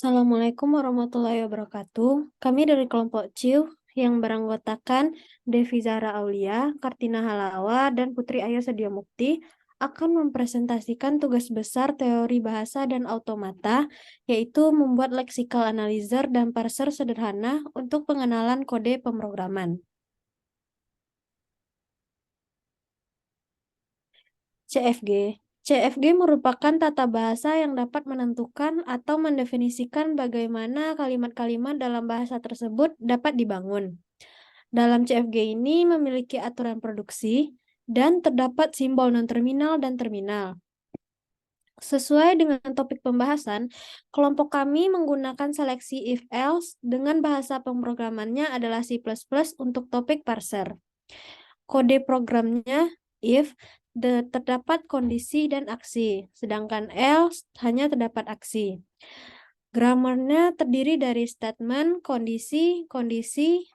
Assalamualaikum warahmatullahi wabarakatuh. Kami dari kelompok CIU yang beranggotakan Devi Zahra Aulia, Kartina Halawa, dan Putri Ayu Sediamukti akan mempresentasikan tugas besar teori bahasa dan automata, yaitu membuat lexical analyzer dan parser sederhana untuk pengenalan kode pemrograman. CFG. CFG merupakan tata bahasa yang dapat menentukan atau mendefinisikan bagaimana kalimat-kalimat dalam bahasa tersebut dapat dibangun. Dalam CFG ini memiliki aturan produksi dan terdapat simbol non-terminal dan terminal. Sesuai dengan topik pembahasan, kelompok kami menggunakan seleksi if-else dengan bahasa pemrogramannya adalah C++ untuk topik parser. Kode programnya if terdapat kondisi dan aksi, sedangkan else hanya terdapat aksi. Grammarnya terdiri dari statement, kondisi,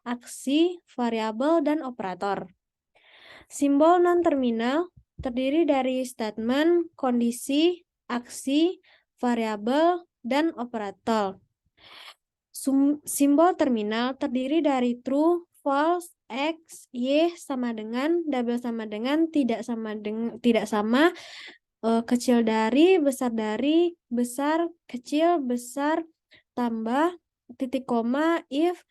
aksi, variabel, dan operator. Simbol non-terminal terdiri dari statement, kondisi, aksi, variabel, dan operator. Simbol terminal terdiri dari true, false, X, Y sama dengan, double sama dengan, tidak sama, kecil dari, besar, kecil, besar, tambah, titik koma, if,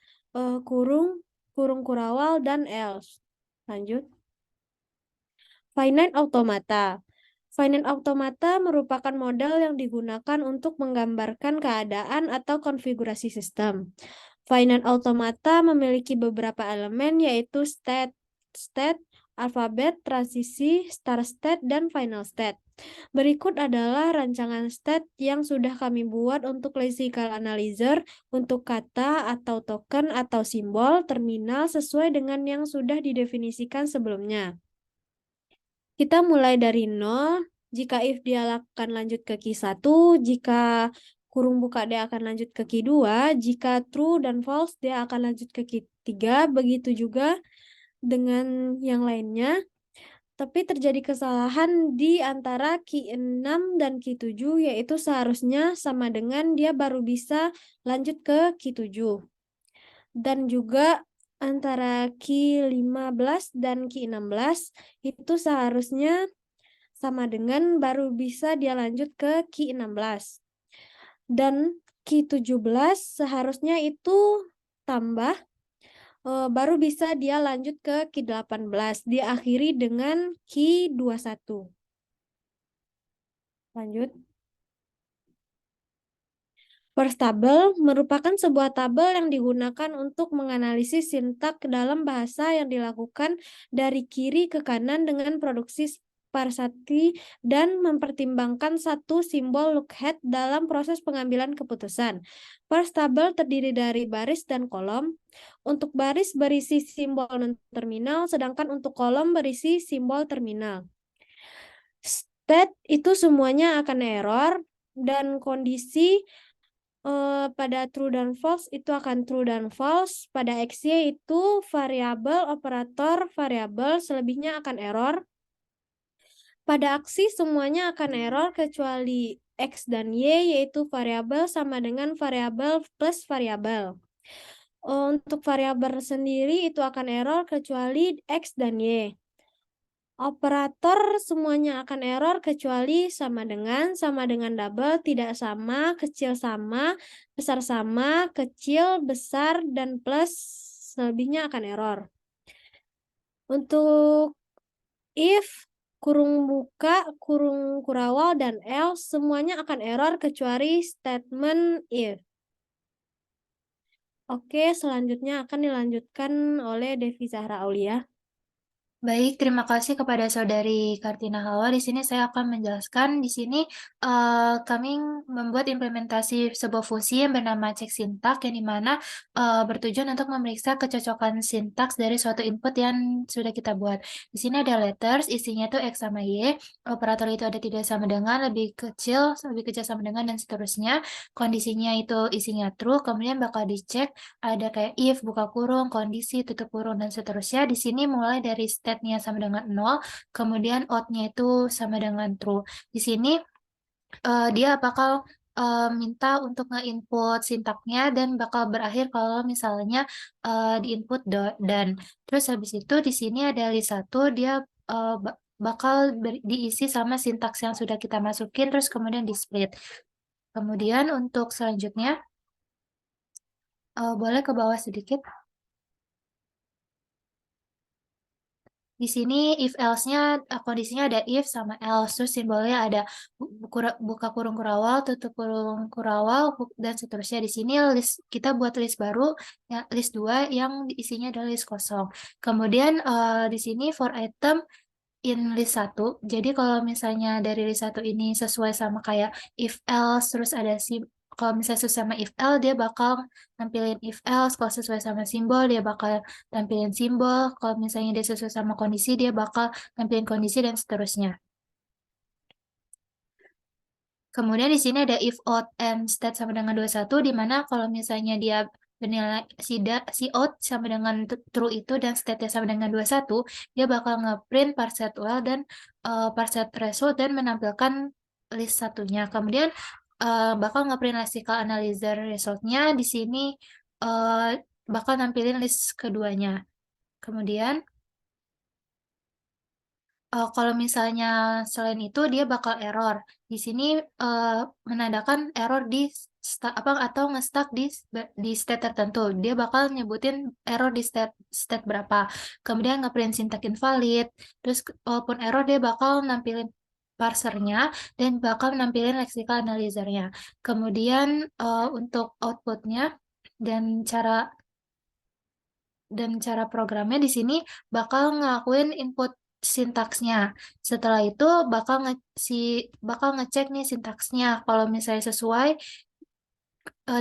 kurung kurawal, dan else. Lanjut. Finite automata. Finite automata merupakan model yang digunakan untuk menggambarkan keadaan atau konfigurasi sistem. Finite automata memiliki beberapa elemen yaitu state, alfabet, transisi, start state, dan final state. Berikut adalah rancangan state yang sudah kami buat untuk lexical analyzer untuk kata atau token atau simbol terminal sesuai dengan yang sudah didefinisikan sebelumnya. Kita mulai dari 0, jika if dia akan lanjut ke key 1, jika kurung buka dia akan lanjut ke key 2, jika true dan false dia akan lanjut ke key 3, begitu juga dengan yang lainnya. Tapi terjadi kesalahan di antara key 6 dan key 7, yaitu seharusnya sama dengan dia baru bisa lanjut ke key 7. Dan juga antara key 15 dan key 16 itu seharusnya sama dengan baru bisa dia lanjut ke key 16. Dan key 17 seharusnya itu tambah, baru bisa dia lanjut ke key 18. Diakhiri dengan key 21. Lanjut. First table merupakan sebuah tabel yang digunakan untuk menganalisis sintak dalam bahasa yang dilakukan dari kiri ke kanan dengan produksi sparsity dan mempertimbangkan satu simbol lookahead dalam proses pengambilan keputusan. First table terdiri dari baris dan kolom. Untuk baris berisi simbol non-terminal, sedangkan untuk kolom berisi simbol terminal. State itu semuanya akan error dan kondisi pada true dan false itu akan true dan false. Pada XY itu variabel, operator, variabel, selebihnya akan error. Pada aksi semuanya akan error kecuali X dan Y, yaitu variabel sama dengan variabel plus variabel. Untuk variabel sendiri itu akan error kecuali X dan Y. Operator semuanya akan error kecuali sama dengan double, tidak sama, kecil sama, besar sama, kecil, besar, dan plus, selebihnya akan error. Untuk if, kurung buka, kurung kurawal, dan else, semuanya akan error kecuali statement if. Oke, selanjutnya akan dilanjutkan oleh Devi Zahra Aulia. Baik, terima kasih kepada Saudari Kartina Halwa. Di sini saya akan menjelaskan. Di sini kami membuat implementasi sebuah fungsi yang bernama cek sintak, yang dimana bertujuan untuk memeriksa kecocokan sintaks dari suatu input yang sudah kita buat. Di sini ada letters, isinya itu X sama Y. Operator itu ada tidak sama dengan, lebih kecil sama dengan, dan seterusnya. Kondisinya itu isinya true, kemudian bakal dicek ada kayak if, buka kurung, kondisi, tutup kurung, dan seterusnya. Di sini mulai dari state-nya sama dengan 0, kemudian out-nya itu sama dengan true. Di sini dia bakal minta untuk nge-input sintaknya dan bakal berakhir kalau misalnya di-input dan. Terus habis itu di sini ada list 1, dia bakal diisi sama sintaks yang sudah kita masukin, terus kemudian di-split. Kemudian untuk selanjutnya, boleh ke bawah sedikit. Di sini if else-nya kondisinya ada if sama else, terus simbolnya ada buka kurung kurawal, tutup kurung kurawal, dan seterusnya. Di sini list kita buat list baru, ya, list 2 yang isinya adalah list kosong. Kemudian di sini for item in list 1. Jadi kalau misalnya dari list 1 ini sesuai sama kayak if else, terus ada kalau misalnya sesuai sama if else, dia bakal nampilin if else. Kalau sesuai sama simbol, dia bakal nampilin simbol. Kalau misalnya dia sesuai sama kondisi, dia bakal nampilin kondisi dan seterusnya. Kemudian di sini ada if out and state sama dengan 21, di mana kalau misalnya dia bernilai si out sama dengan true itu dan state-nya sama dengan 21, dia bakal ngeprint parset well dan parset result dan menampilkan list satunya. Kemudian bakal ngeprint lexical analyzer resultnya di sini bakal nampilin list keduanya. Kemudian kalau misalnya selain itu dia bakal error. Di sini menandakan error di apa atau nge-stuck di state tertentu. Dia bakal nyebutin error di state berapa. Kemudian ngeprint syntax invalid. Terus walaupun error dia bakal nampilin parsernya dan bakal nampilin lexical analyzernya. Kemudian untuk outputnya dan cara programnya di sini bakal ngelakuin input sintaksnya. Setelah itu bakal ngecek nih sintaksnya. Kalau misalnya sesuai,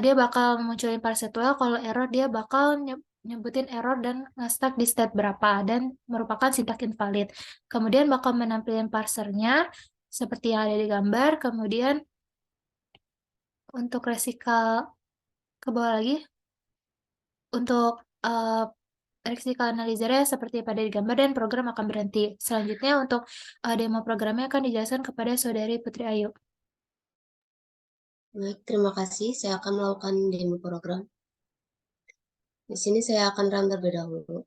dia bakal munculin parset well. Kalau error, dia bakal nyebutin error dan nge-stuck di state berapa dan merupakan sintak invalid. Kemudian bakal menampilkan parsernya seperti yang ada di gambar. Kemudian untuk resikal ke bawah lagi, untuk lexical analyzer-nya seperti pada di gambar dan program akan berhenti. Selanjutnya untuk demo programnya akan dijelaskan kepada Saudari Putri Ayu. Baik, terima kasih. Saya akan melakukan demo program. Di sini saya akan run terlebih dahulu.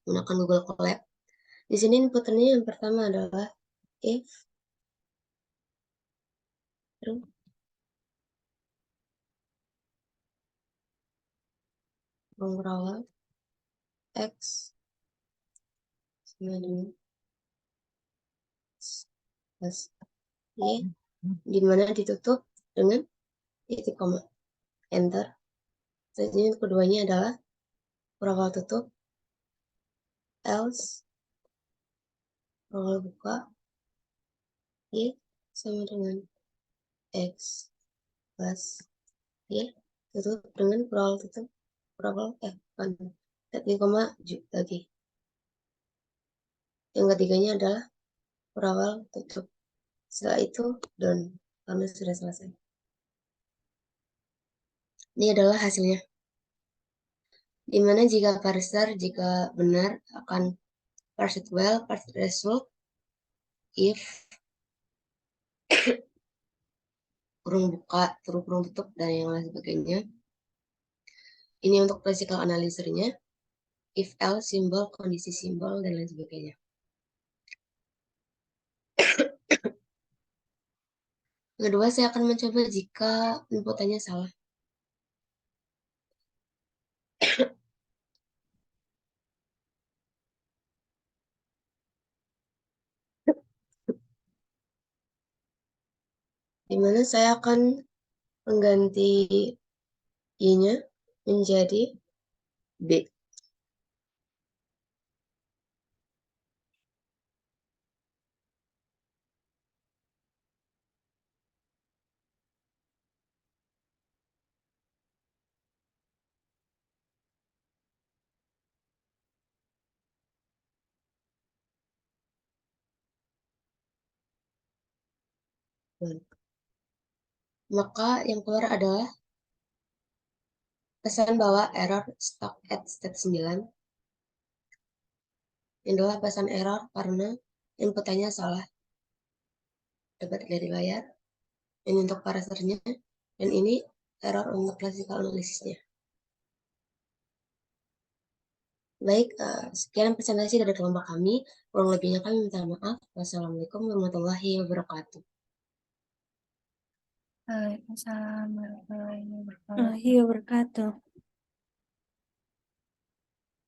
Menggunakan Google Colab. Di sini inputnya yang pertama adalah if true berawal x sama dengan plus y, di mana ditutup dengan titik koma, enter. Selanjutnya keduanya adalah berawal tutup, else berawal buka, y sama dengan x plus y, tutup dengan berawal tutup, berawal tapi koma lagi. Yang ketiganya adalah berawal tutup. Setelah itu done, karena sudah selesai. Ini adalah hasilnya. Dimana jika parser, jika benar akan parse well, parse result, if kurung buka, kurung tutup, dan yang lain sebagainya. Ini untuk lexical analyzer-nya, if else, simbol, kondisi simbol, dan lain sebagainya. Kedua, saya akan mencoba jika inputannya salah. Dimana saya akan mengganti y-nya menjadi b. Maka yang keluar adalah pesan bahwa error stuck at state 9. Ini adalah pesan error karena inputannya salah. Dapat lihat di layar. Ini untuk parameternya, dan ini error untuk classical analisisnya. Baik, sekian presentasi dari kelompok kami. Kurang lebihnya kami minta maaf. Wassalamualaikum warahmatullahi wabarakatuh. Waalaikumsalam warahmatullahi wabarakatuh. Warahmatullahi wabarakatuh.